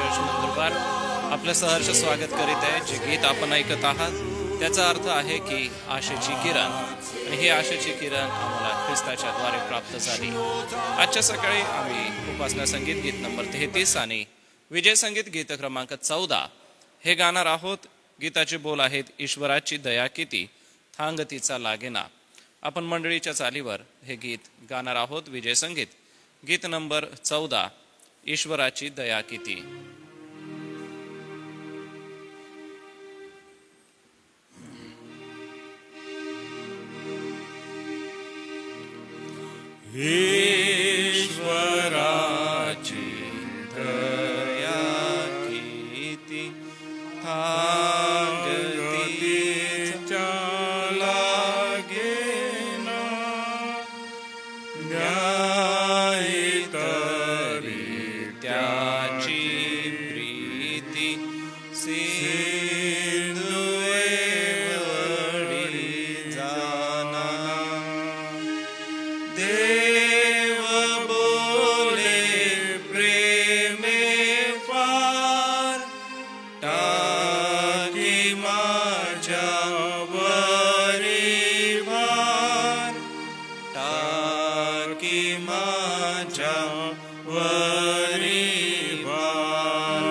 Church Nandurbar आपलं सहर्ष स्वागत करीत आहे. जे गीत आपण ऐकत आहात त्याचा अर्थ आहे की आशेची किरण, आणि ही आशेची किरण आम्हाला ख्रिस्ताच्या द्वारे प्राप्त झाली. आजच्या सकाळी आम्ही उपासना संगीत गीत नंबर 33 आणि विजय संगीत गीत क्रमांक 14 हे गाणार आहोत. गीताचे बोल आहेत, ईश्वराची दया किती थांग तिचा लागेना. आपण मंडळीच्या चालीवर हे गीत गाणार आहोत. विजय संगीत गीत नंबर 14, ईश्वराची दया किती. ईश्वराची दया किती थांग तिचा लागेना. न्यायी तरी त्याची प्रीती सिंधुएवढी जाना. देव बोले प्रेमे फार टाकी माझ्यावरी भार. टाकी माझ्यावरी भार.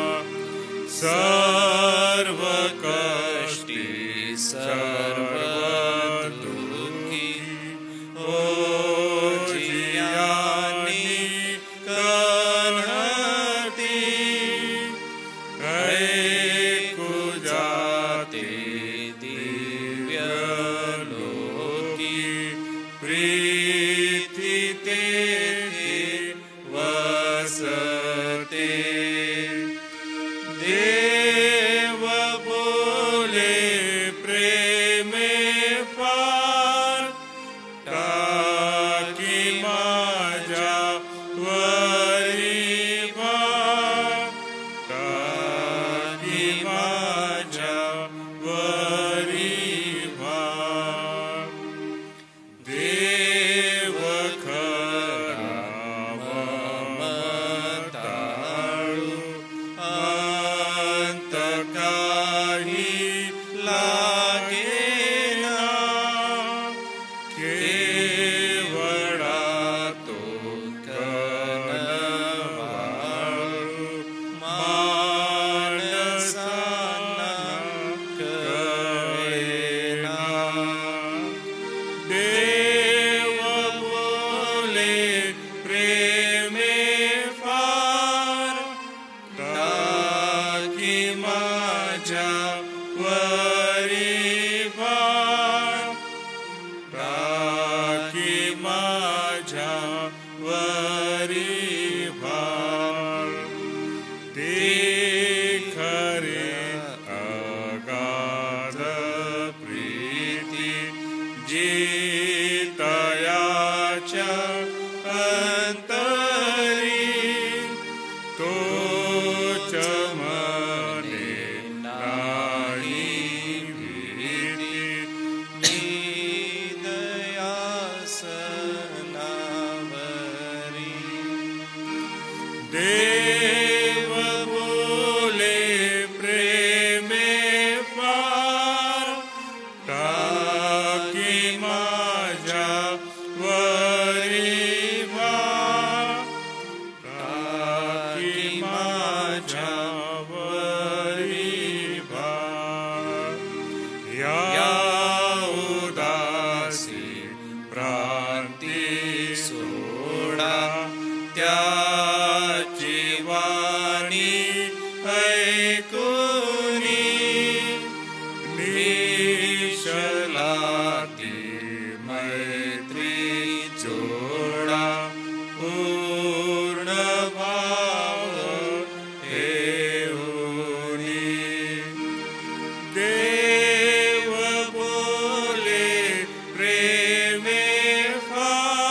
सर्व कष्टी सर्व दुःखी ओझियानी कन्हती. ऐकू जाते दिव्य लोकी. प्रीती तेथे वसते. देव बोले प्रेमे फार टाकी माझ्यावरी भार. टाकी माझ्यावरी भार. देव खरा ममताळू अंत काही लागेना. केवळा तो कनवाळू माणसांना कळेना. देव बोले प्रेमे फार टाकी माझ्यावरी भार. टाकी माझ्यावरी भार. ते खरे अगाध प्रीती जितयाच्या अंतरी. तोच मने नाही भीती. मी दयासनावरी. देव बोले प्रेमे फार टाकी माझ्यावरी भार. टाकी माझ्यावरी भार. या उदासी प्रांती सोडा. त्याची वाणी ऐकुनी. निशलाती मैत्री जोडा. पूर्ण भाव ठेवूनी. देव बोले प्रेमे फार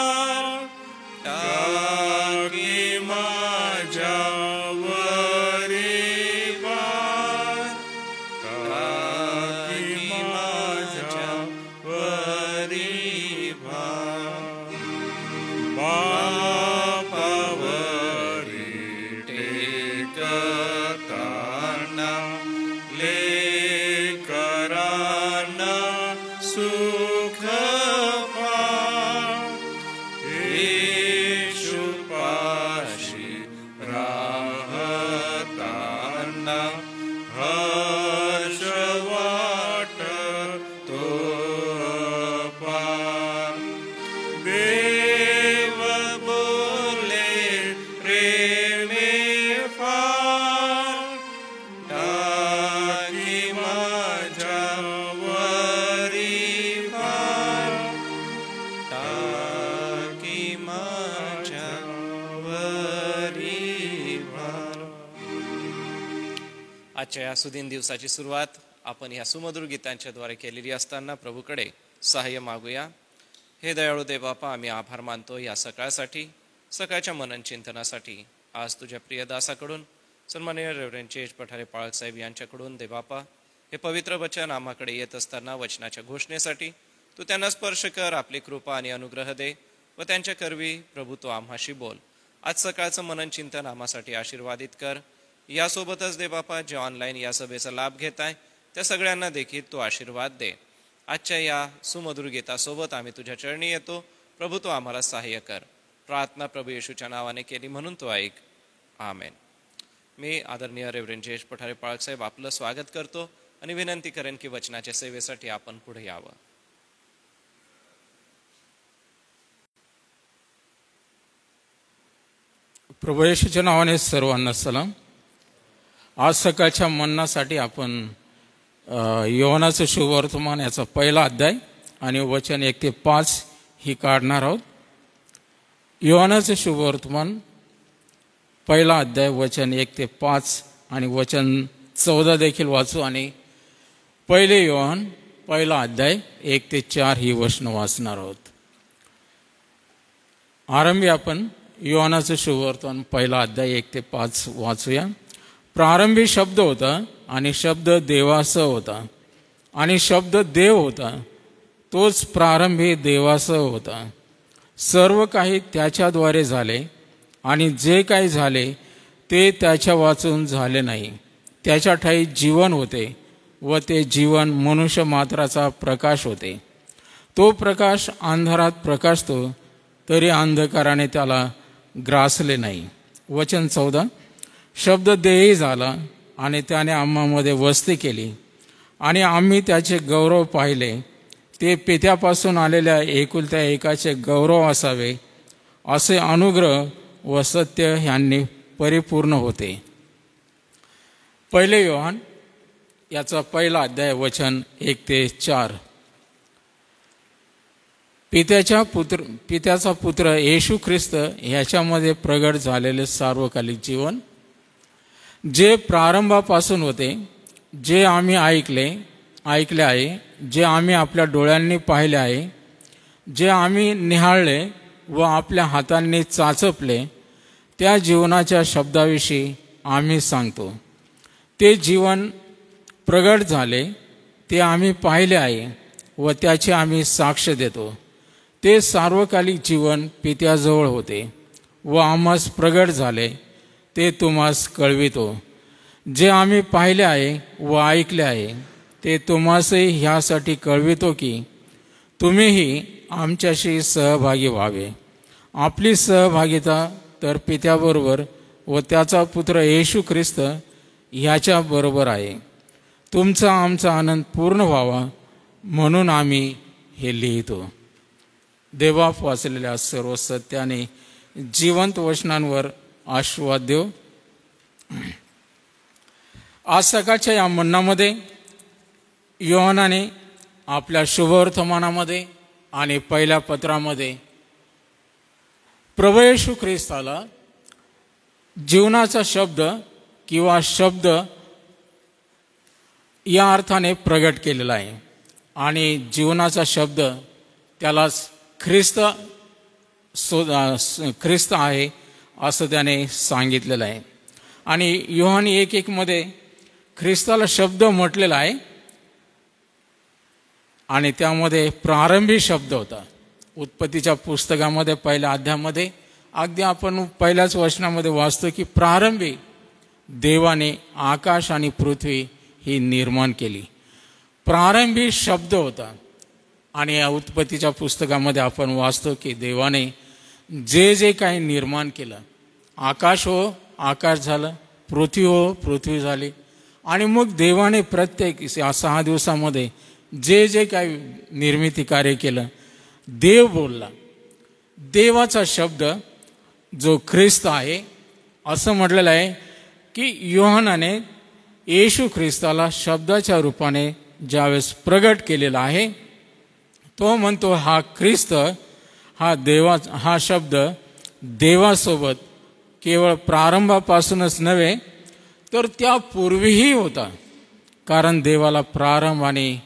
आजच्या या सुदिन दिवसाची सुरुवात आपण ह्या सुमधुर गीतांच्या द्वारे केलेली असताना प्रभूकडे सहाय्य मागूया. हे दयाळू देव बापा, आम्ही आभार मानतो या सकाळसाठी, सकाळच्या मनन चिंतनासाठी. आज तुझ्या प्रिय दासाकडून सन्माननीय रेव्हरंड चेज पठारे पाळक साहेब यांच्याकडून देवबापा हे पवित्र वचन आम्हाकडे येत असताना वचनाच्या घोषणेसाठी तू त्यांना स्पर्श कर, आपली कृपा आणि अनुग्रह दे व त्यांच्या करवी प्रभू तू आम्हाशी बोल. आज सकाळचं मनन चिंतन आम्हासाठी आशीर्वादित कर. यासोबतच देवबापा जे ऑनलाईन या सभेचा लाभ घेत आहे त्या सगळ्यांना देखील तू आशीर्वाद दे. आजच्या या सुमधुर गीतासोबत आम्ही तुझ्या चरणी येतो. प्रभू तू आम्हाला सहाय्य कर. प्रार्थना प्रभू येशूच्या नावाने केली म्हणून तो ऐक. आमेन. मी आदरणीय रेव्हरंड जयेश पठारे पाळक साहेब आपलं स्वागत करतो आणि विनंती करेन की वचनाच्या सेवेसाठी आपण पुढे यावं. प्रभू येशूच्या नावाने सर्वांना सलाम. आज सकाळच्या मननासाठी आपण योहानाचं शुभवर्तमान याचा पहिला अध्याय आणि वचन 1 ते 5 ही काढणार आहोत. योहानाचं शुभवर्तमान पहिला अध्याय वचन 1 ते 5 आणि वचन 14 देखील वाचू आणि पहिले योहान पहिला अध्याय 1 ते 4 ही वचनं वाचणार आहोत. आरंभी आपण योहानाचं शुभवर्तमान पहिला अध्याय 1 ते 5 वाचूया. प्रारंभी शब्द होता आणि शब्द देवासह होता आणि शब्द देव होता. तोच प्रारंभी देवासह होता. सर्व काही त्याच्याद्वारे झाले आणि जे काही झाले ते त्याच्या वाचून झाले नाही. त्याच्या ठायी जीवन होते व ते जीवन मनुष्य मात्राचा प्रकाश होते. तो प्रकाश अंधारात प्रकाशतो तरी अंधकाराने त्याला ग्रासले नाही. वचन 14. शब्द देही झाला आणि त्याने आम्हामध्ये वस्ती केली आणि आम्ही त्याचे गौरव पाहिले. ते पित्यापासून आलेल्या एकुलत्या एकाचे गौरव असावे असे अनुग्रह व सत्य ह्यांनी परिपूर्ण होते. पहिले योहान याचा पहिला अध्याय वचन 1 ते 4. पित्याचा पुत्र येशू ख्रिस्त ह्याच्यामध्ये प्रगट झालेले सार्वकालिक जीवन जे प्रारंभापासून होते, जे आम्ही ऐकले आहे, जे आम्ही आपल्या डोळ्यांनी पाहिले आहे, जे आम्ही निहाळले व आपल्या हातांनी चाचपले, त्या जीवनाच्या शब्दाविषयी आम्ही सांगतो. ते जीवन प्रगट झाले, ते आम्ही पाहिले आहे व त्याची आम्ही साक्ष देतो. ते सार्वकालिक जीवन पित्याजवळ होते व आम्हास प्रगट झाले, ते तुम्हास कळवितो. जे आम्ही पाहिले आहे व ऐकले आहे ते तुम्हासही ह्यासाठी कळवितो की तुम्हीही आमच्याशी सहभागी व्हावे. आपली सहभागिता तर पित्याबरोबर व त्याचा पुत्र येशू ख्रिस्त ह्याच्याबरोबर आहे. तुमचा आमचा आनंद पूर्ण व्हावा म्हणून आम्ही हे लिहितो. देवबाप वाचलेल्या सर्व सत्याने जिवंत वचनांवर आशीर्वाद देव. आज सकाळच्या या मननामध्ये योहानाने आपल्या शुभवर्तमानामध्ये आणि पहिल्या पत्रामध्ये प्रभू येशू ख्रिस्ताला जीवनाचा शब्द किंवा शब्द या अर्थाने प्रगट केलेला आहे आणि जीवनाचा शब्द त्यालाच ख्रिस्त आहे असं त्याने सांगितलेलं आहे. आणि योहान 1:1 मध्ये ख्रिस्ताला शब्द म्हटलेला आहे आणि त्यामध्ये प्रारंभी शब्द होता. उत्पत्तीच्या पुस्तकामध्ये पहिल्या अध्यायामध्ये अगदी आपण पहिल्याच वचनामध्ये वाचतो की प्रारंभी देवाने आकाश आणि पृथ्वी ही निर्माण केली. प्रारंभी शब्द होता. आणि या उत्पत्तीच्या पुस्तकामध्ये आपण वाचतो की देवाने जे जे काही निर्माण केलं, आकाश हो आकाश झालं, पृथ्वी हो पृथ्वी झाली. आणि मग देवाने प्रत्येक 6 दिवसामध्ये जे जे काही निर्मिती कार्य केलं, देव बोलला. देवाचा शब्द जो ख्रिस्त आहे असं म्हटलेलं आहे की योहानाने येशू ख्रिस्ताला शब्दाच्या रूपाने ज्यावेळेस प्रगट केलेला आहे तो म्हणतो हा ख्रिस्त हा शब्द देवासोबत केवळ प्रारंभापासूनच नव्हे तर त्यापूर्वीही होता, कारण देवाला प्रारंभ आणि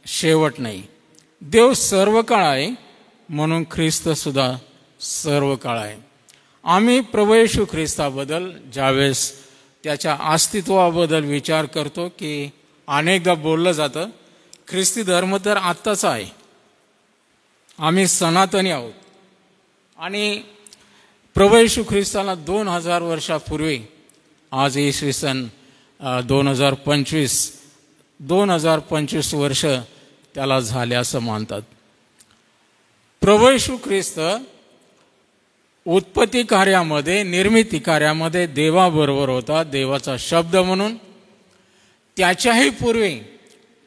शेवट नाही. देव सर्व काळ आहे, म्हणून ख्रिस्त सुद्धा सर्व काळ आहे. आम्ही प्रभू येशू ख्रिस्ताबद्दल ज्यावेळेस त्याच्या अस्तित्वाबद्दल विचार करतो की अनेकदा बोललं जातं ख्रिस्ती धर्म तर आत्ताचा आहे, आम्ही सनातनी आहोत. आणि प्रभू येशू ख्रिस्ताला 2000 वर्षापूर्वी, आज इसवी सन 2025 वर्ष त्याला झाले असं मानतात. प्रभू येशू ख्रिस्त उत्पत्ती कार्यामध्ये, निर्मिती कार्यामध्ये देवाबरोबर होता, देवाचा शब्द म्हणून. त्याच्याही पूर्वी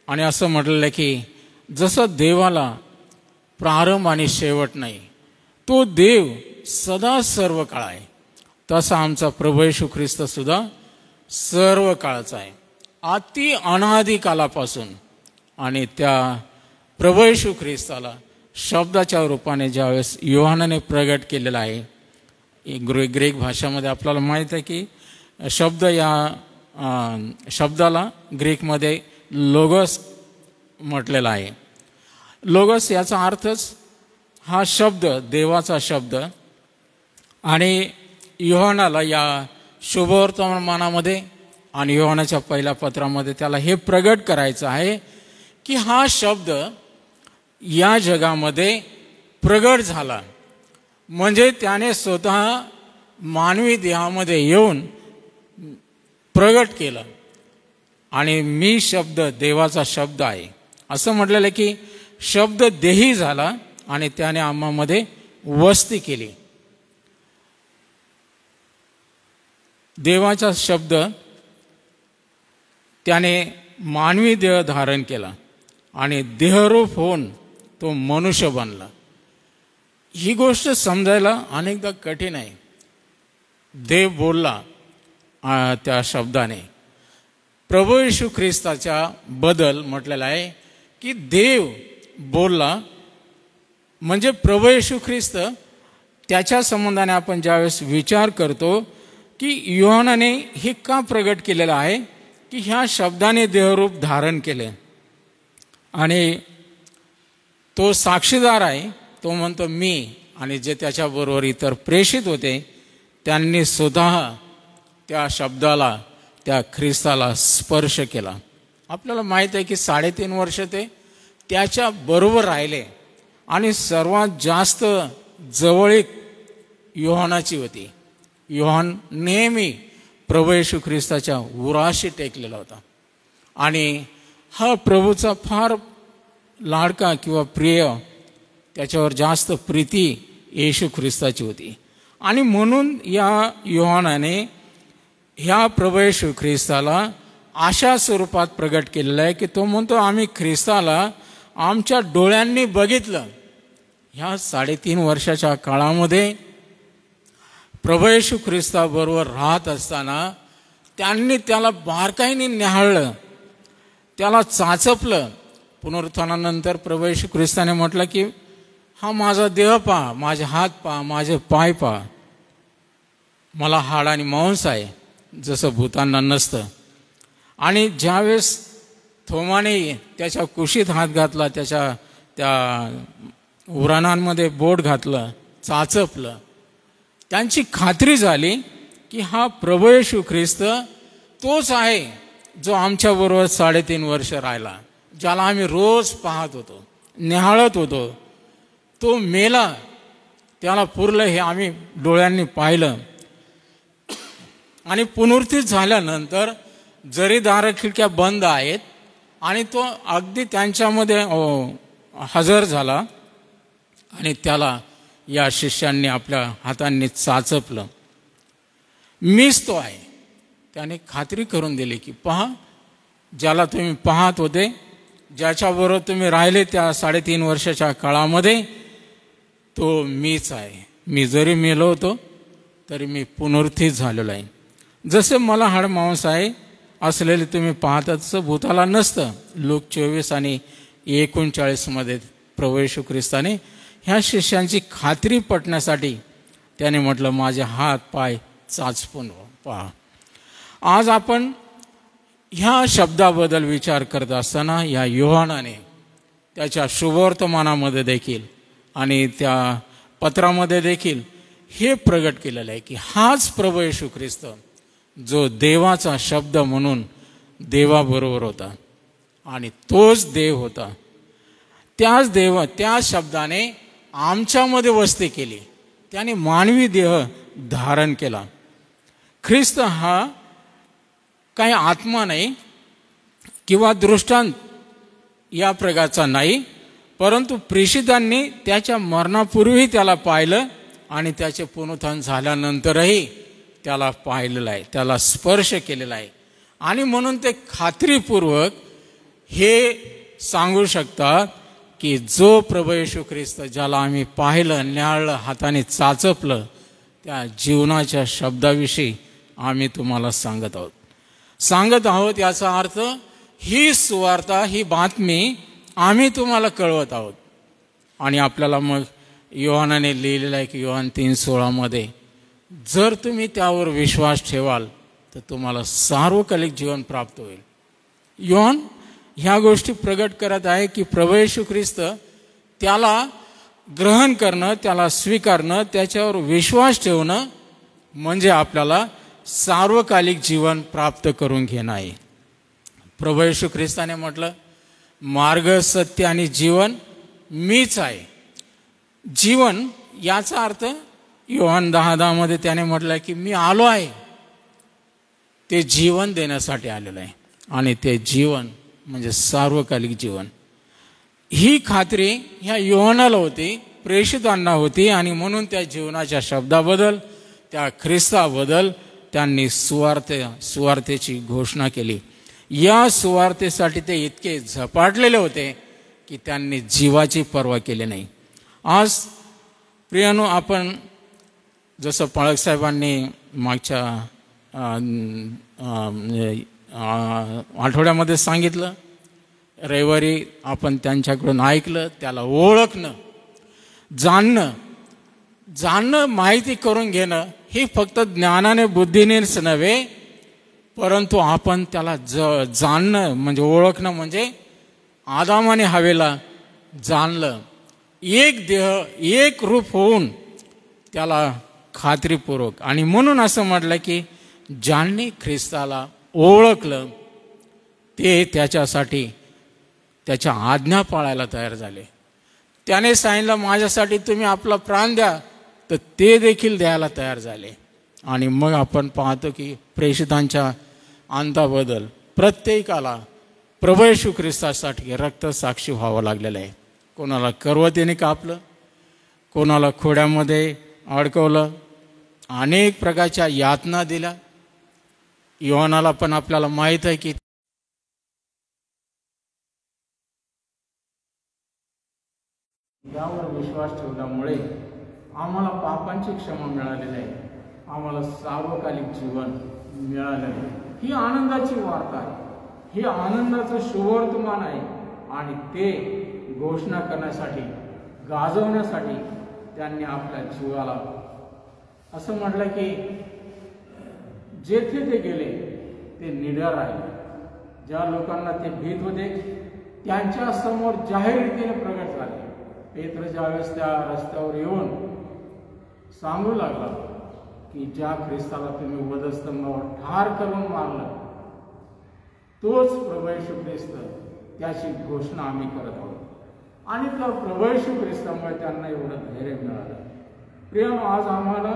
आणि असं म्हटलेलं की जसं देवाला प्रारंभ आणि शेवट नाही, तो देव सदा सर्व काळ आहे, तसा आमचा प्रभू येशू ख्रिस्त सुद्धा सर्व काळाचा आहे, अति अनादी कालापासून. आणि त्या प्रभू येशू ख्रिस्ताला शब्दाच्या रूपाने ज्यावेळेस योहानाने प्रगट केलेला आहे, ग्रीक भाषेमध्ये आपल्याला माहीत आहे की शब्द, या शब्दाला ग्रीकमध्ये लोगोस म्हटलेला आहे. लोगोस याचा अर्थच हा शब्द, देवाचा शब्द. आणि योहानाला या शुभवर्तमानामध्ये आणि योहानाच्या पहिल्या पत्रामध्ये त्याला हे प्रगट करायचं आहे की हा शब्द या जगामध्ये प्रगट झाला, म्हणजे त्याने स्वतः मानवी देहामध्ये येऊन प्रगट केलं. आणि मी शब्द, देवाचा शब्द आहे असं म्हटलेलं की शब्द देही झाला आणि त्याने आम्हामध्ये वस्ती केली. देवाचा शब्द त्याने मानवी देह धारण केला आणि देहरूप होऊन तो मनुष्य बनला. ही गोष्ट समजायला अनेकदा कठीण आहे. देव बोलला त्या शब्दाने. प्रभू येशू ख्रिस्ताच्या बद्दल म्हटलेलं आहे की देव बोलला, म्हणजे प्रभू येशू ख्रिस्त त्याच्या संबंधाने आपण ज्यावेळेस विचार करतो की योहानाने हे का प्रगट केलेलं आहे की ह्या शब्दाने देहरूप धारण केले. आणि तो साक्षीदार आहे. तो म्हणतो मी आणि जे त्याच्याबरोबर इतर प्रेषित होते त्यांनी स्वतः त्या शब्दाला, त्या ख्रिस्ताला स्पर्श केला. आपल्याला माहीत आहे की 3.5 वर्ष ते त्याच्या बरोबर राहिले आणि सर्वात जास्त जवळीक योहानाची होती. योहान नेहमी प्रभू येशू ख्रिस्ताच्या उराशी टेकलेला होता आणि हा प्रभूचा फार लाडका किंवा प्रिय, त्याच्यावर जास्त प्रीती येशू ख्रिस्ताची होती. आणि म्हणून या योहानाने ह्या प्रभू येशू ख्रिस्ताला अशा स्वरूपात प्रगट केलेलं आहे की तो म्हणतो आम्ही ख्रिस्ताला आमच्या डोळ्यांनी बघितलं. ह्या 3.5 वर्षाच्या काळामध्ये प्रभू येशू ख्रिस्ताबरोबर राहत असताना त्यांनी त्याला बारकाईने न्याहाळलं, त्याला चाचपलं. पुनरुत्थानानंतर प्रभू येशू ख्रिस्ताने म्हटलं की हा माझा देह पहा, माझे हात पहा, माझे पाय पहा, मला हाड आणि मांस आहे, जसं भूतांना नसतं. आणि ज्यावेळेस थोमाने त्याच्या कुशीत हात घातला, त्याच्या त्या उराणांमध्ये बोट घातलं, चाचपलं, त्यांची खात्री झाली की हा प्रभू येशू ख्रिस्त तोच आहे जो आमच्याबरोबर 3.5 वर्ष राहिला, ज्याला आम्ही रोज पाहत होतो, निहाळत होतो. तो मेला, त्याला पुरलं हे आम्ही डोळ्यांनी पाहिलं. आणि पुनरुत्थित झाल्यानंतर जरी दार खिडक्या बंद आहेत आणि तो अगदी त्यांच्यामध्ये हजर झाला आणि त्याला या शिष्यांनी आपल्या हातांनी चाचपलं. मीच तो आहे. त्याने खात्री करून दिली की पहा, ज्याला तुम्ही पाहत होते, ज्याच्याबरोबर तुम्ही राहिले त्या 3.5 वर्षाच्या काळामध्ये, तो मीच आहे. मी जरी मेलो होतो तरी मी पुनरुत्थित झालेलो आहे. जसं मला हाड मांस आहे असलेले तुम्ही पाहता तसं भूताला नसतं. लूक 24 आणि 39 मध्ये प्रभू येशू ख्रिस्ताने ह्या शिष्यांची खात्री पटण्यासाठी त्याने म्हटलं माझे हात पाय चाचपून पहा. आज आपण ह्या शब्दाबद्दल विचार करत असताना या योहानाने त्याच्या शुभवर्तमानामध्ये देखील आणि त्या पत्रामध्ये देखील हे प्रगट केलेलं आहे की हाच प्रभू येशू ख्रिस्त जो देवाचा शब्द म्हणून देवाबरोबर होता आणि तोच देव होता, त्या शब्दाने आमच्यामध्ये वस्ती केली, त्याने मानवी देह धारण केला. ख्रिस्त हा काही आत्मा नाही किंवा दृष्टांत या प्रकारचा नाही, परंतु प्रेषितांनी त्याच्या मरणापूर्वी त्याला पाहिलं आणि त्याचे पुनरुत्थान झाल्यानंतरही त्याला पाहिलेलं आहे, त्याला स्पर्श केलेला आहे. आणि म्हणून ते खात्रीपूर्वक हे सांगू शकतात की जो प्रभू येशू ख्रिस्त ज्याला आम्ही पाहिलं, न्याळलं, हाताने चाचपलं, त्या जीवनाच्या शब्दाविषयी आम्ही तुम्हाला सांगत आहोत. याचा अर्थ ही सुवार्ता, ही बातमी आम्ही तुम्हाला कळवत आहोत. आणि आपल्याला मग योहानाने लिहिलेलं आहे की योहान 3:16 जर तुम्ही त्यावर विश्वास ठेवाल तर तुम्हाला सार्वकालिक जीवन प्राप्त होईल. योहान ह्या गोष्टी प्रगट करत आहे की प्रभू येशू ख्रिस्त त्याला ग्रहण करणं, त्याला स्वीकारणं, त्याच्यावर विश्वास ठेवणं म्हणजे आपल्याला सार्वकालिक जीवन प्राप्त करून घेणं आहे. प्रभू येशू ख्रिस्ताने म्हटलं मार्ग, सत्य आणि जीवन मीच आहे. जीवन याचा अर्थ योहान 10:10 त्याने म्हटलं की मी आलो आहे, ते जीवन देण्यासाठी आलेलं आहे. आणि ते जीवन म्हणजे सार्वकालिक जीवन. ही खात्री ह्या योहानाला होती, प्रेषितांना होती. आणि म्हणून त्या जीवनाच्या शब्दाबद्दल, त्या ख्रिस्ताबद्दल त्यांनी सुवार्तेची घोषणा केली. या सुवार्तेसाठी ते इतके झपाटलेले होते की त्यांनी जीवाची पर्वा केली नाही. आज प्रियानो, आपण जसं पाळक साहेबांनी मागच्या आठवड्यामध्ये सांगितलं, रविवारी आपण त्यांच्याकडून ऐकलं, त्याला ओळखणं, जाणणं, माहिती करून घेणं ही फक्त ज्ञानाने, बुद्धीनेच नव्हे, परंतु आपण त्याला जाणणं म्हणजे ओळखणं म्हणजे आदामाने हवेला जाणलं, एक देह, एक रूप होऊन त्याला खात्रीपूर्वक. आणि म्हणून असं म्हटलं की ज्यांनी ख्रिस्ताला ओळखलं ते त्याच्यासाठी त्याच्या आज्ञा पाळायला तयार झाले. त्याने सांगितलं माझ्यासाठी तुम्ही आपला प्राण द्या, तर ते देखील द्यायला तयार झाले. आणि मग आपण पाहतो की प्रेषितांच्या अंताबद्दल प्रत्येकाला प्रभू येशू ख्रिस्तासाठी रक्तसाक्षी व्हावं लागलेलं आहे. कोणाला करवतीने कापलं, कोणाला खोड्यामध्ये अडकवलं, अनेक प्रकारच्या यातना दिल्या. योहानाला पण आपल्याला माहीत आहे की यावर विश्वास ठेवल्यामुळे आम्हाला पापांची क्षमा मिळालेली आहे, आम्हाला सार्वकालिक जीवन मिळालेलं आहे. ही आनंदाची वार्ता आहे, ही आनंदाचं शुभवर्तमान आहे. आणि ते घोषणा करण्यासाठी, गाजवण्यासाठी त्यांनी आपल्या जीवाला असं म्हटलं की जेथे ते गेले ते निडर राहिले. ज्या लोकांना ते भीत होते त्यांच्या समोर जाहीर रीतीने प्रगट झाले. पेत्र ज्यावेळेस त्या रस्त्यावर येऊन सांगू लागला की ज्या ख्रिस्ताला तुम्ही वधस्तंभावर ठार करून मारलं तोच प्रभू येशू ख्रिस्त, त्याची घोषणा आम्ही करत आहोत. आणि त्या प्रभू येशू ख्रिस्तामुळे त्यांना एवढं धैर्य मिळालं. प्रिय, आज आम्हाला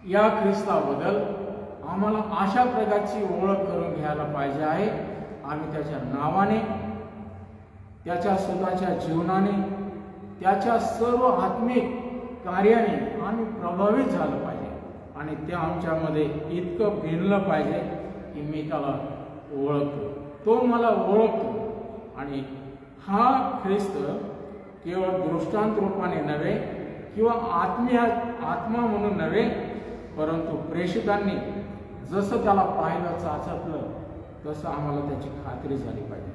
या ख्रिस्ताबद्दल आम्हाला अशा प्रकारची ओळख करून घ्यायला पाहिजे आहे. आम्ही त्याच्या नावाने, त्याच्या स्वतःच्या जीवनाने, त्याच्या सर्व आत्मिक कार्याने आम्ही प्रभावित झालं पाहिजे. आणि ते आमच्यामध्ये इतकं भिनलं पाहिजे की मी त्याला ओळखतो, तो मला ओळखतो. आणि हा ख्रिस्त केवळ दृष्टांत रूपाने नव्हे किंवा आत्मा म्हणून नव्हे, परंतु प्रेषितांनी जसं त्याला पाहिलं, चाचपलं, तसं आम्हाला त्याची खात्री झाली पाहिजे.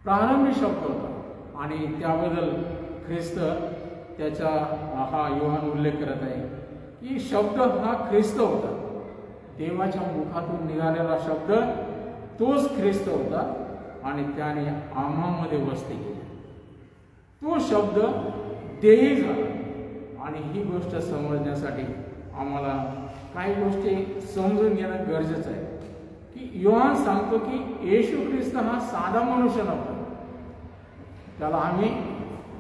प्रारंभी शब्द होता आणि त्याबद्दल ख्रिस्त त्याचा हा योहान उल्लेख करत आहे की शब्द हा ख्रिस्त होता. देवाच्या मुखातून निघालेला शब्द तोच ख्रिस्त होता आणि त्याने आम्हामध्ये वस्ती केली. तो शब्द देही झाला. आणि ही गोष्ट समजण्यासाठी आम्हाला काही गोष्टी समजून घेणं गरजेचं आहे. की योहान सांगतो की येशू ख्रिस्त हा साधा मनुष्य नव्हता. त्याला आम्ही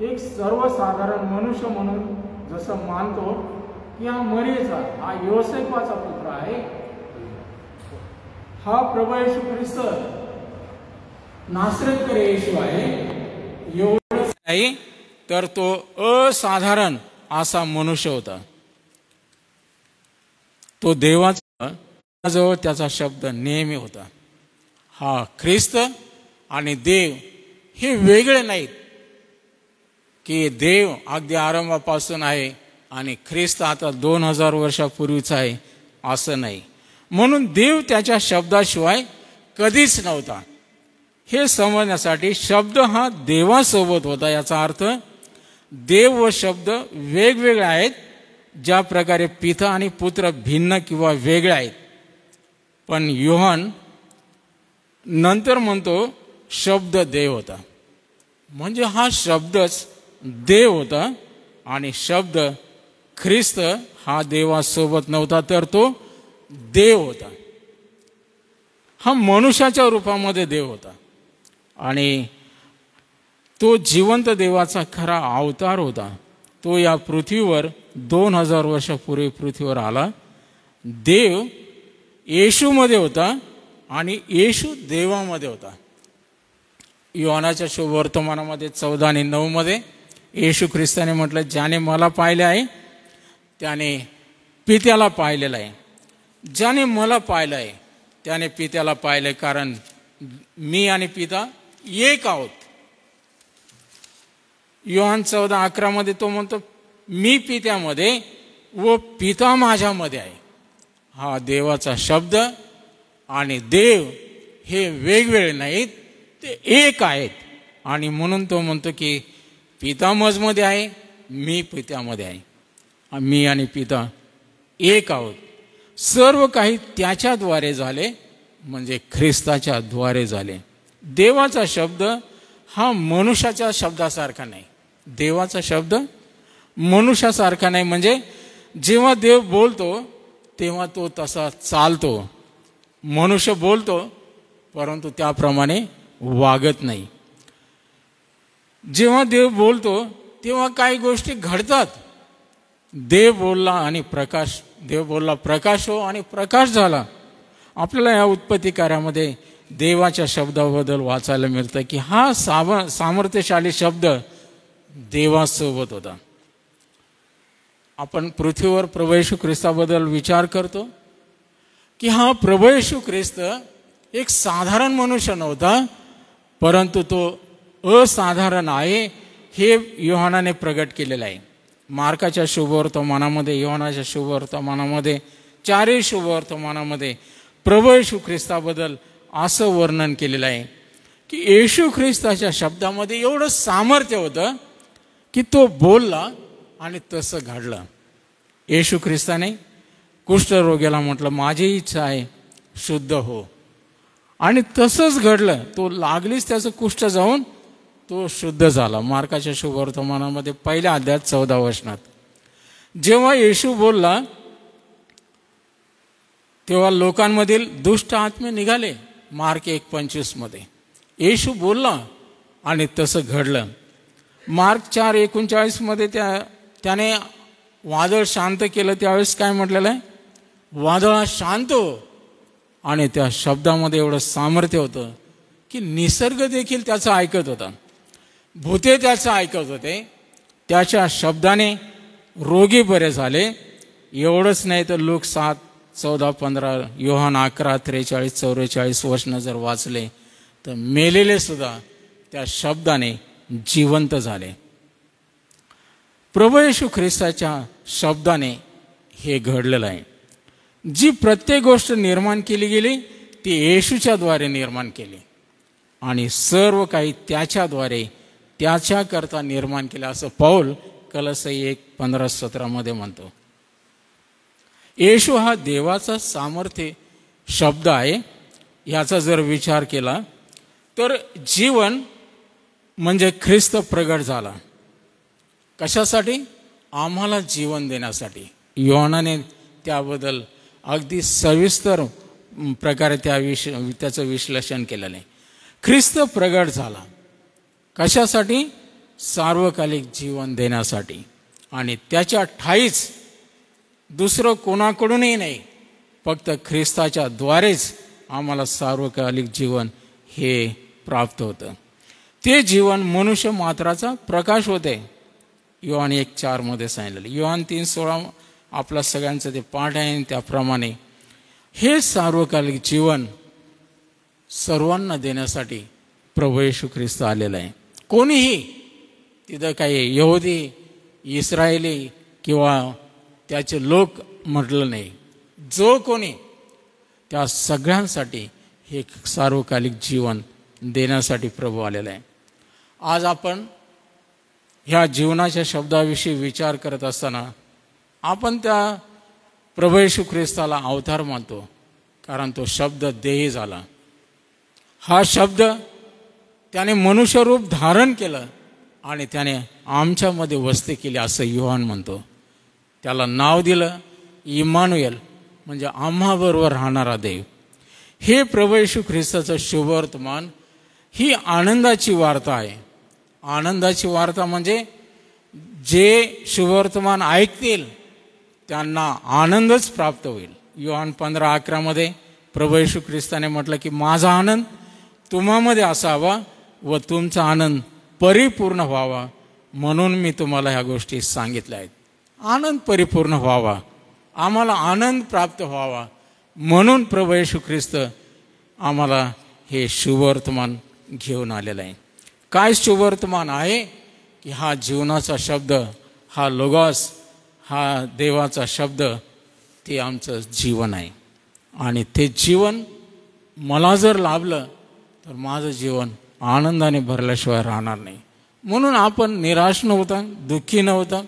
एक सर्वसाधारण मनुष्य म्हणून जसं मानतो की हा मरीचा, हा योसेफाचा पुत्र आहे, हा प्रभू येशू ख्रिस्त नासरतकर येशू आहे, एवढंच नाही तर तो असाधारण असा मनुष्य होता. तो देवाचा जवळ त्याचा शब्द नेहमी होता. हा ख्रिस्त आणि देव हे वेगळे नाहीत की देव अगदी आरंभापासून आहे आणि ख्रिस्त आता 2000 वर्षापूर्वीचा आहे असं नाही. म्हणून देव त्याच्या शब्दाशिवाय कधीच नव्हता. हे समजण्यासाठी शब्द हा देवासोबत होता. याचा अर्थ देव व शब्द वेगवेगळे आहेत. ज्या प्रकारे पिता आणि पुत्र भिन्न किंवा वेगळे आहेत. पण योहान नंतर म्हणतो शब्द देव होता. म्हणजे हा शब्दच देव होता आणि शब्द ख्रिस्त हा देवासोबत नव्हता तर तो देव होता. हा मनुष्याच्या रूपामध्ये देव होता आणि तो जिवंत देवाचा खरा अवतार होता. तो या पृथ्वीवर 2000 वर्षापूर्वी पृथ्वीवर आला. देव येशूमध्ये होता आणि येशू देवामध्ये होता. योहानाच्या शुभवर्तमानामध्ये 14 आणि 9 मध्ये येशू ख्रिस्ताने म्हटलं, ज्याने मला पाहिले आहे त्याने पित्याला पाहिलेलं आहे. ज्याने मला पाहिलं आहे त्याने पित्याला पाहिले, कारण मी आणि पिता एक आहोत. योहान 14:11 मध्ये तो म्हणतो, मी पित्यामध्ये व पिता माझ्यामध्ये आहे. हा देवाचा शब्द आणि देव हे वेगवेगळे नाहीत, ते एक आहेत. आणि म्हणून तो म्हणतो की पिता माझमध्ये आहे, मी पित्यामध्ये आहे, मी आणि पिता एक आहोत. सर्व काही त्याच्याद्वारे झाले, म्हणजे ख्रिस्ताच्या द्वारे झाले. देवाचा शब्द हा मनुष्याच्या शब्दासारखा नाही. देवाचा शब्द मनुष्यासारखा नाही. म्हणजे जेव्हा देव बोलतो तेव्हा तो तसा चालतो. मनुष्य बोलतो परंतु त्याप्रमाणे वागत नाही. जेव्हा देव बोलतो तेव्हा काही गोष्टी घडतात. देव बोलला आणि प्रकाश, देव बोलला प्रकाश हो आणि प्रकाश झाला. आपल्याला या उत्पत्ती कार्यामध्ये देवाच्या शब्दाबद्दल वाचायला मिळतं की हा सामर्थ्यशाली शब्द देवासोबत होता. आपण पृथ्वीवर प्रभू येशू ख्रिस्ताबद्दल विचार करतो की हा प्रभू येशू ख्रिस्त एक साधारण मनुष्य नव्हता, परंतु तो असाधारण आहे हे योहानाने प्रगट केलेलं आहे. मार्काच्या शुभवर्तमानामध्ये, योहानाच्या शुभवर्तमानामध्ये, चारही शुभवर्तमानामध्ये प्रभू येशू ख्रिस्ताबद्दल असं वर्णन केलेलं आहे की येशू ख्रिस्ताच्या शब्दामध्ये एवढं सामर्थ्य होतं की तो बोलला आणि तसं घडलं. येशू ख्रिस्ताने कुष्ठरोग्याला म्हटलं, माझी इच्छा आहे शुद्ध हो, आणि तसंच घडलं. तो लागलीच त्याचं कुष्ठ जाऊन तो शुद्ध झाला. मार्काच्या शुभवर्तमानामध्ये 1 अध्यायात 14 वचनात जेव्हा येशू बोलला तेव्हा लोकांमधील दुष्ट आत्मे निघाले. मार्क 1:25 मध्ये येशू बोलला आणि तसं घडलं. मार्क 4:39 मध्ये त्याने वादळ शांत केलं. त्यावेळेस काय म्हटलेलं आहे, वादळा शांत हो. आणि त्या शब्दामध्ये एवढं सामर्थ्य होतं की निसर्ग देखील त्याचं ऐकत होता, भूते त्याचं ऐकत होते. त्याच्या शब्दाने रोगी बरे झाले. एवढंच नाही तर लोक 7:14-15, योहान 11:43-44 वचनं जर वाचले तर मेलेले सुद्धा त्या शब्दाने जिवंत झाले. प्रभू येशू ख्रिस्ताच्या शब्दाने हे घडलेलं आहे. जी प्रत्येक गोष्ट निर्माण केली गेली ती येशूच्या द्वारे निर्माण केली आणि सर्व काही त्याच्याद्वारे त्याच्याकरता निर्माण केलं, असं पौल कलस्सी 1:15-17 मध्ये म्हणतो. येशू हा देवाचा सामर्थ्य शब्द आहे. याचा जर विचार केला तर जीवन म्हणजे ख्रिस्त प्रगट झाला. कशासाठी? आम्हाला जीवन देण्यासाठी. योहानाने त्याबद्दल अगदी सविस्तर प्रकारे त्याचं विश्लेषण केलेलं आहे. ख्रिस्त प्रगट झाला कशासाठी? सार्वकालिक जीवन देण्यासाठी. आणि त्याच्या ठाईच दुसरं कोणाकडूनही नाही, फक्त ख्रिस्ताच्या द्वारेच आम्हाला सार्वकालिक जीवन हे प्राप्त होतं. ते जीवन मनुष्य मात्राचा प्रकाश होते. योहान 1:4 मध्ये सांगितलेलं. योहान 3:16 आपल्या सगळ्यांचं ते पाठ आहे. त्याप्रमाणे हे सार्वकालिक जीवन सर्वांना देण्यासाठी प्रभू येशू ख्रिस्त आलेला आहे. कोणीही तिथं काही यहुदी, इस्रायली किंवा त्याचे लोक म्हटलं नाही. जो कोणी त्या सगळ्यांसाठी हे सार्वकालिक जीवन देण्यासाठी प्रभू आलेला आहे. आज आपण ह्या जीवनाच्या शब्दाविषयी विचार करत असताना आपण त्या प्रभू येशू ख्रिस्ताला अवतार मानतो, कारण तो शब्द देही झाला. हा शब्द त्याने मनुष्यरूप धारण केलं आणि त्याने आमच्यामध्ये वस्ती केली असं योहान म्हणतो. त्याला नाव दिलं इम्मानुएल, म्हणजे आम्हाबरोबर राहणारा देव. हे प्रभू येशू ख्रिस्ताचं शुभवर्तमान ही आनंदाची वार्ता आहे. आनंदाची वार्ता म्हणजे जे शुभवर्तमान ऐकतील त्यांना आनंदच प्राप्त होईल. योहान 15:11 मध्ये प्रभू येशू ख्रिस्ताने म्हटलं की माझा आनंद तुम्हामध्ये असावा व तुमचा आनंद परिपूर्ण व्हावा, म्हणून मी तुम्हाला ह्या गोष्टी सांगितल्या आहेत. आनंद परिपूर्ण व्हावा, आम्हाला आनंद प्राप्त व्हावा, म्हणून प्रभू येशू ख्रिस्त आम्हाला हे शुभवर्तमान घेऊन आलेलं आहे. काय शुभवर्तमान आहे? की हा जीवनाचा शब्द, हा लोगोस, हा देवाचा शब्द, ते आमचं जीवन आहे. आणि ते जीवन मला जर लाभलं तर माझं जीवन आनंदाने भरल्याशिवाय राहणार नाही. म्हणून आपण निराश नव्हता, दुःखी नव्हता.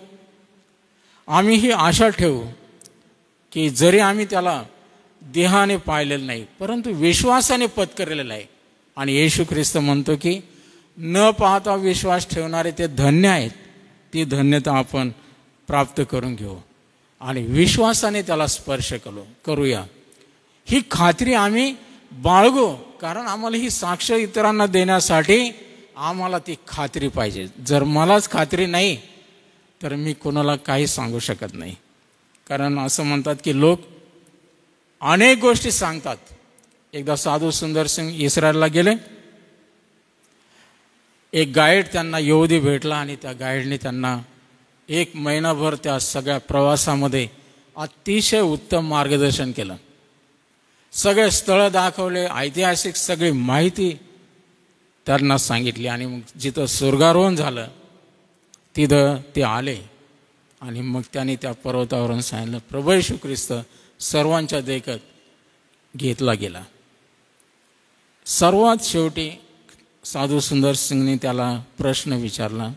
आम्ही ही आशा ठेवू की जरी आम्ही त्याला देहाने पाहिलेलं नाही, परंतु विश्वासाने पत्करलेलं आहे. आणि येशू ख्रिस्त म्हणतो की न पाहता विश्वास ठेवणारे ते धन्य आहेत. ती धन्यता आपण प्राप्त करून घेऊ आणि विश्वासाने त्याला स्पर्श करूया. ही खात्री आम्ही बाळगू, कारण आम्हाला ही साक्ष इतरांना देण्यासाठी आम्हाला ती खात्री पाहिजे. जर मलाच खात्री नाही तर मी कोणाला काही सांगू शकत नाही. कारण असं म्हणतात की लोक अनेक गोष्टी सांगतात. एकदा साधू सुंदर सिंग इस्रायलला गेले. एक गाईड त्यांना यहुदी भेटला आणि त्या गाईडने त्यांना 1 महिनाभर त्या सगळ्या प्रवासामध्ये अतिशय उत्तम मार्गदर्शन केलं. सगळे स्थळं दाखवले, ऐतिहासिक सगळी माहिती त्यांना सांगितली. आणि मग जिथं स्वर्गारोहण झालं तिथं ते आले आणि मग त्यांनी त्या पर्वतावरून सांगितलं प्रभू येशू ख्रिस्त सर्वांच्या देखत घेतला गेला. सर्वात शेवटी साधू सुंदर सिंगने त्याला प्रश्न विचारला,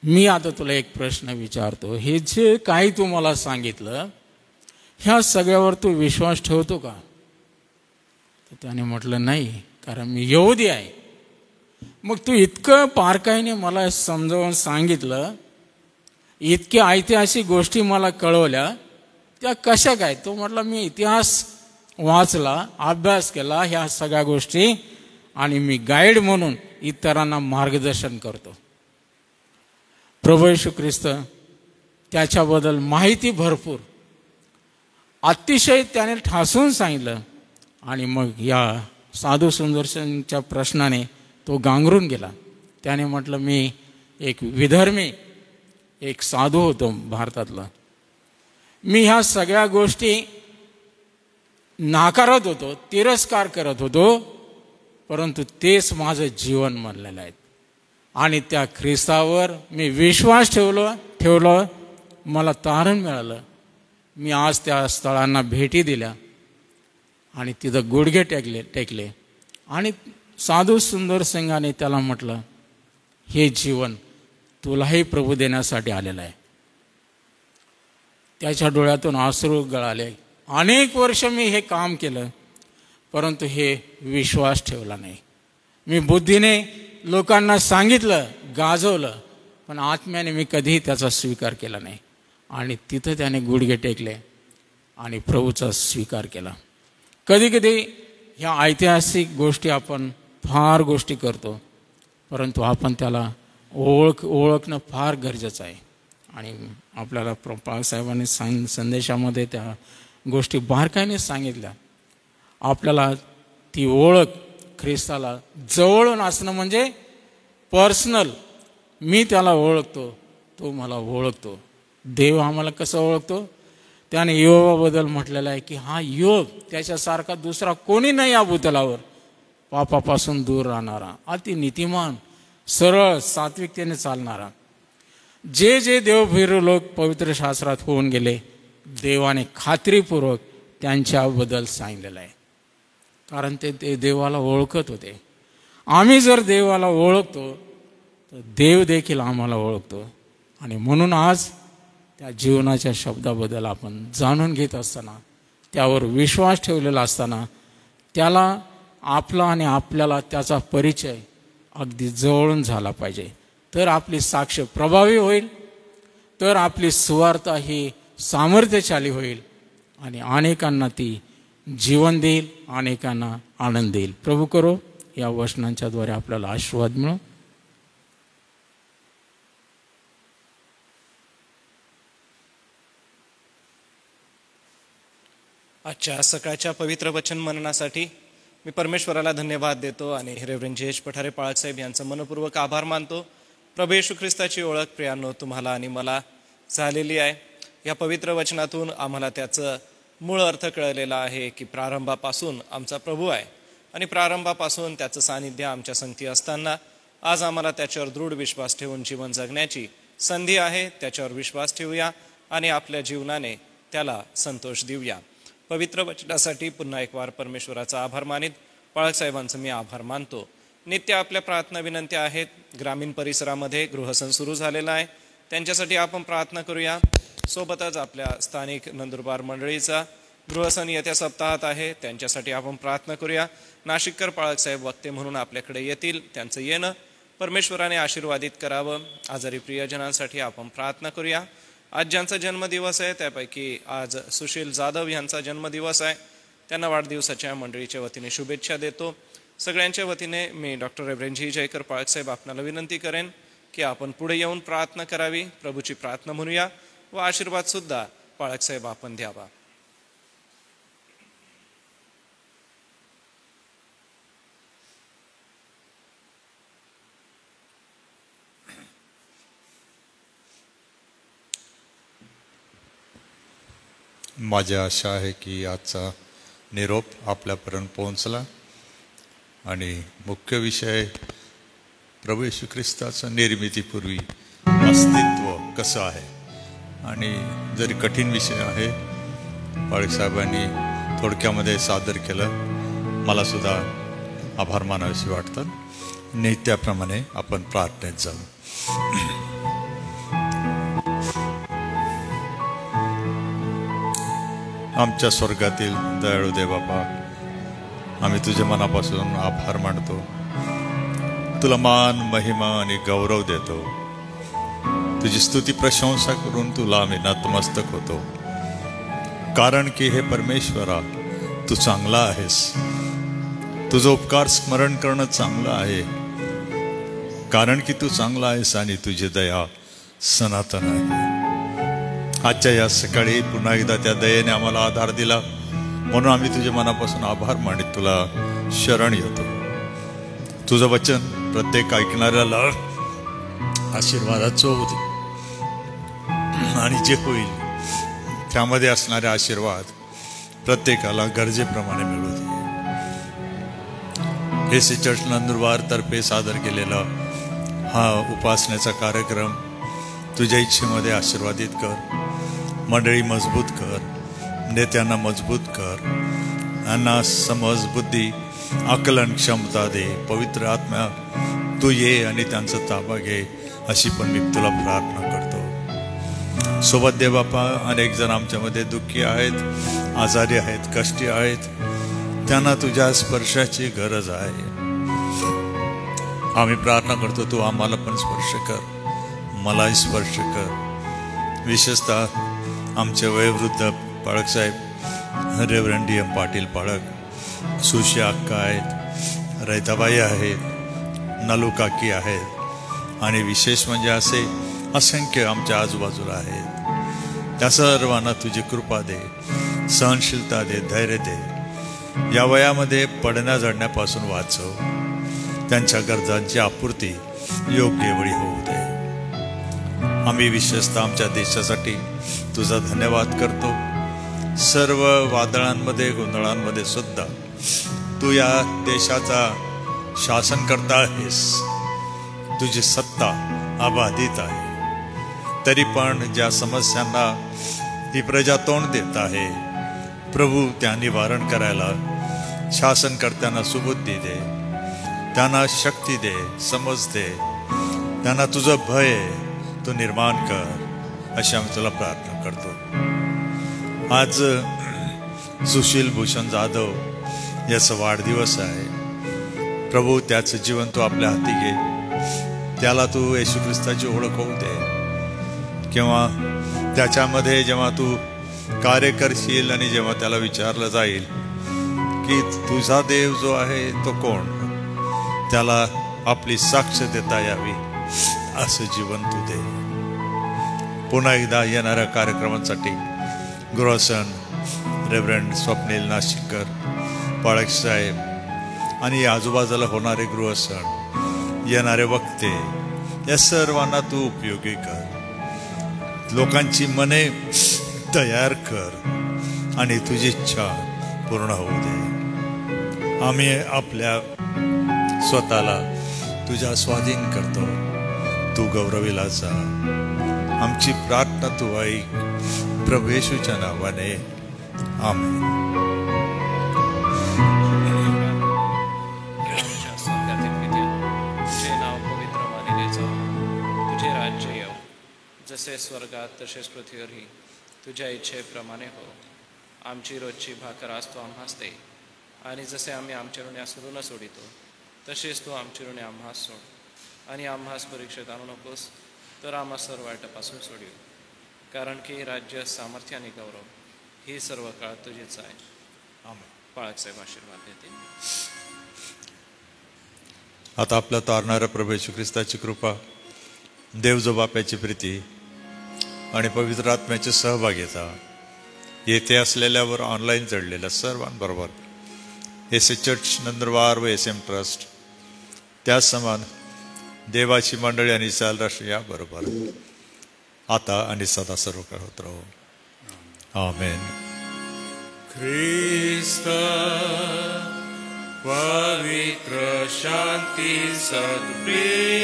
मी आता तुला एक प्रश्न विचारतो, हे जे काही तू मला सांगितलं ह्या सगळ्यावर तू विश्वास ठेवतो का? तर त्याने म्हटलं नाही, कारण मी यहुदी आहे. मग तू इतकं बारकाईने मला समजावून सांगितलं, इतक्या ऐतिहासिक गोष्टी मला कळवल्या, त्या कशा काय? तो म्हटला मी इतिहास वाचला, अभ्यास केला ह्या सगळ्या गोष्टी, आणि मी गाईड म्हणून इतरांना मार्गदर्शन करतो. प्रभू येशू ख्रिस्त त्याच्याबद्दल माहिती भरपूर अतिशय त्याने ठासून सांगितलं. आणि मग या साधू सुंदरसिंगच्या प्रश्नाने तो गांगरून गेला. त्याने म्हटलं मी एक विधर्मी, एक साधू होतो भारतातला, मी ह्या सगळ्या गोष्टी नाकारत होतो, तिरस्कार करत होतो, परंतु तेच माझं जीवन मानलेलं आहे. आणि त्या ख्रिस्तावर मी विश्वास ठेवलो, मला तारण मिळालं. मी आज त्या स्थळांना भेटी दिल्या आणि तिथं गुडघे टेकले. आणि साधू सुंदर सिंगाने त्याला म्हटलं हे जीवन तुलाही प्रभू देण्यासाठी आलेलं आहे. त्याच्या डोळ्यातून अश्रू गळाले. अनेक वर्ष मी हे काम केलं, परंतु हे विश्वास ठेवला नाही. मी बुद्धीने लोकांना सांगितलं, गाजवलं, पण आत्म्याने मी कधीही त्याचा स्वीकार केला नाही. आणि तिथं त्याने गुडघे टेकले आणि प्रभूचा स्वीकार केला. कधी कधी ह्या ऐतिहासिक गोष्टी आपण फार गोष्टी करतो, परंतु आपण त्याला ओळखणं फार गरजेचं आहे. आणि आपल्याला बाळासाहेबांनी संदेशामध्ये त्या गोष्टी बारकाईने सांगितल्या. आपल्याला ती ओळख, ख्रिस्ताला जवळून असणं म्हणजे पर्सनल. मी त्याला ओळखतो, तो मला ओळखतो. देव आम्हाला कसं ओळखतो? त्याने योबाबद्दल म्हटलेलं आहे की हा योग त्याच्यासारखा दुसरा कोणी नाही या भूतलावर, पापापासून दूर राहणारा, अति नीतिमान, सरळ, सात्विकतेने चालणारा. जे जे देवभीरू लोक पवित्र शास्त्रात होऊन गेले, देवाने खात्रीपूर्वक त्यांच्याबद्दल सांगितलेलं आहे, कारण ते देवाला ओळखत होते. आम्ही जर देवाला ओळखतो तर देव देखील आम्हाला ओळखतो. आणि म्हणून आज त्या जीवनाच्या शब्दाबद्दल आपण जाणून घेत असताना, त्यावर विश्वास ठेवलेला असताना, त्याला आपला आणि आपल्याला त्याचा परिचय अगदी जवळून झाला पाहिजे. तर आपली साक्ष प्रभावी होईल, तर आपली सुवार्ता ही सामर्थ्यशाली होईल आणि अनेकांना ती जीवन देईल, अनेकांना आनंद देईल. प्रभू करो या वचनांच्या द्वारे आपल्याला आशीर्वाद मिळो. आजच्या सकाळच्या पवित्र वचन मननासाठी मी परमेश्वराला धन्यवाद देतो आणि रेव्हरंड जे.एच. पठारे पाळसाहेब यांचं मनपूर्वक आभार मानतो. प्रभू येशू ख्रिस्ताची ओळख प्रियांनो तुम्हाला आणि मला झालेली आहे. या पवित्र वचनातून आम्हाला त्याचं मूळ अर्थ कळलेला आहे की प्रारंभापासून आमचा प्रभू आहे आणि प्रारंभापासून त्याचं सानिध्य आमच्या संगती असताना आज आम्हाला त्याच्यावर दृढ विश्वास ठेवून जीवन जगण्याची संधी आहे. त्याच्यावर विश्वास ठेवूया आणि आपल्या जीवनाने त्याला संतोष देऊया. पवित्र वचनासाठी पुन्हा एक वार परमेश्वराचा आभार मानित पाळसाहेबांचं मी आभार मानतो. नित्य आपल्या प्रार्थना विनंत्या आहेत. ग्रामीण परिसरामध्ये गृहसन सुरू झालेलं आहे, त्यांच्यासाठी आपण प्रार्थना करूया. सोबतच आपल्या स्थानिक नंदुरबार मंडळीचा गृहसन येत्या सप्ताहात आहे, त्यांच्यासाठी आपण प्रार्थना करूया. नाशिककर पाळसाहेब वक्ते म्हणून आपल्याकडे येतील, त्यांचं येणं परमेश्वराने आशीर्वादित करावं. आजारी प्रियजनांसाठी आपण प्रार्थना करूया. आज ज्यांचा जन्मदिवस आहे त्यापैकी आज सुशील जाधव यांचा जन्मदिवस आहे, त्यांना वाढदिवसाच्या मंडळीच्या वतीने शुभेच्छा देतो. सगळ्यांच्या वतीने मी डॉक्टर रेव्हरंड जी जयकर पाळसाहेब आपणाला विनंती करेन की आपण पुढे येऊन प्रार्थना करावी, प्रभूची प्रार्थना म्हणूया व आशीर्वाद सुद्धा पाळसाहेब आपण द्यावा. माझी आशा आहे की आजचा निरोप आपल्यापर्यंत पोहोचला आणि मुख्य विषय प्रभू येशू ख्रिस्ताचं निर्मितीपूर्वी अस्तित्व कसं आहे. आणि जरी कठीण विषय आहे, पाळसाहेबांनी थोडक्यामध्ये सादर केलं, मला सुद्धा आभार मानावेसे वाटतात. नित्याप्रमाणे आपण प्रार्थनेत जाऊ. आमच्या स्वर्गातील दयाळू देव बापा, आम्ही तुझ्या मनापासून आभार मानतो. तुला मान, महिमा आणि गौरव देतो. तुझी स्तुती प्रशंसा करून तुला आम्ही नतमस्तक होतो, कारण की हे परमेश्वरा तू चांगला आहेस. तुझं उपकार स्मरण करणं चांगलं आहे, कारण की तू चांगला आहेस आणि तुझी दया सनातन आहे. आजच्या या सकाळी पुन्हा एकदा त्या दयेने आम्हाला आधार दिला, म्हणून आम्ही तुझ्या मनापासून आभार मानित तुला शरण येतो. तुझं वचन प्रत्येक ऐकणाऱ्याला आशीर्वादाचं होते आणि जे होईल त्यामध्ये असणारे आशीर्वाद प्रत्येकाला गरजेप्रमाणे मिळू दे. एसी चर्च नंदुरबार तर्फे सादर केलेला हा उपासनेचा कार्यक्रम तुझ्या इच्छेमध्ये आशीर्वादित कर. मंडळी मजबूत कर, नेत्यांना मजबूत कर, यांना समज, बुद्धी, आकलन क्षमता दे. पवित्र आत्मा तू ये आणि त्यांचा ताबा घे, अशी पण मी तुला प्रार्थना करतो. सोबत दे बापा, अनेक जण आमच्यामध्ये दुःखी आहेत, आजारी आहेत, कष्टी आहेत. त्यांना तुझ्या स्पर्शाची गरज आहे. आम्ही प्रार्थना करतो, तू आम्हाला पण स्पर्श कर, मलाही स्पर्श कर. विशेषतः आमचे वयोवृद्ध पाळकसाहेब रेव्हरंड DM पाटील पाळक, सुशी अक्का आहेत, रैताबाई आहेत, नलू काकी आहेत, आणि विशेष म्हणजे असे असंख्य आमच्या आजूबाजूला आहेत. त्या सर्वांना तुझी कृपा दे, सहनशीलता दे, धैर्य दे. या वयामध्ये पडण्या झडण्यापासून वाचव. त्यांच्या गरजांची आपूर्ती योग्य वेळी होऊ दे. आम्ही विशेषतः आमच्या देशासाठी तुझा धन्यवाद करतो. सर्व वादळांमध्ये, गोंधळांमध्ये सुद्धा तू या देशाचा शासन करता आहेस. तुझी सत्ता अबाधित आहे. तरी पण ज्या समस्यांना ही प्रजा तोंड देत आहे, प्रभू, त्या निवारण करायला शासनकर्त्यांना सुबुद्धी दे, त्यांना शक्ती दे, समज दे, त्यांना तुझं भय तू निर्माण कर, अशी आम्ही तुला प्रार्थना करतो. आज सुशील भूषण जाधव याचा वाढदिवस आहे. प्रभू, त्याचं जीवन तू आपल्या हाती घे. त्याला तू येशू ख्रिस्ताची ओळख होऊ दे. किंवा त्याच्यामध्ये जेव्हा तू कार्य करशील आणि जेव्हा त्याला विचारलं जाईल की तुझा देव जो आहे तो कोण, त्याला आपली साक्ष देता यावी असं जीवन तू दे. पुन्हा एकदा येणाऱ्या कार्यक्रमांसाठी गृहसन रेव्हरंड स्वप्नील नाशिककर पाळक साहेब आणि आजूबाजूला होणारे गृहसन, येणारे वक्ते, या सर्वांना तू उपयोगी कर. लोकांची मने तयार कर आणि तुझी इच्छा पूर्ण होऊ दे. आम्ही आपल्या स्वतःला तुझ्या स्वाधीन करतो. तू गौरविला जा. आमची प्रार्थना तू ऐक, प्रभू येशूच्या नावाने, आमेन. जसे स्वर्गात तसेच पृथ्वीवरही तुझ्या इच्छेप्रमाणे हो. आमची रोजची भाकर आज तू आम्हास दे, आणि जसे आम्ही आमच्या ऋणी ऋण सोडितो तसेच तू आमची ऋणे आम्हास सोड. आणि आम्हास परीक्षेत आणू नकोस, तर आम्हा सर्व वाईटापासून सोडू. कारण की राज्य, सामर्थ्य आणि गौरव ही सर्व काळ तुझीच आहे. बाळासाहेब आशीर्वाद देतील. आता आपल्या तारणाऱ्या प्रभू येशू ख्रिस्ताची कृपा, देव जो बाप्याची प्रीती आणि पवित्र आत्म्याचे सहभागिता येथे असलेल्यावर ऑनलाईन जडलेल्या सर्वांबरोबर एस चर्च नंदुरबार व SM ट्रस्ट, त्याच समान देवाची मंडळी आणि इस्रायल राष्ट्र याबरोबर आता आणि सदा सर्व काळ होत राहो. आमेन. ख्रिस्त पवित्र शांती सद्प्रीती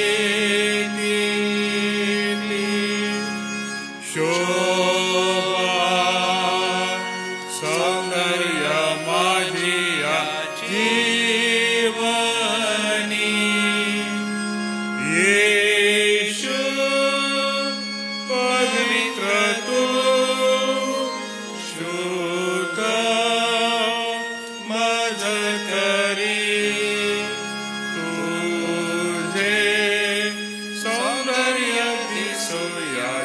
शोभा सौंदर्य माझी जीवनी येशू पवित्र तू शुद्ध मज करी तुझे सौंदर्य दिसो या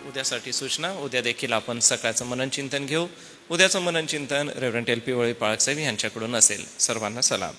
उद्यासाठी सूचना. उद्या देखील आपण सकाळचं मनन चिंतन घेऊ. उद्याचं मनन चिंतन रेव्हरंड LP वळी पाळक साहेब यांच्याकडून असेल. सर्वांना सलाम.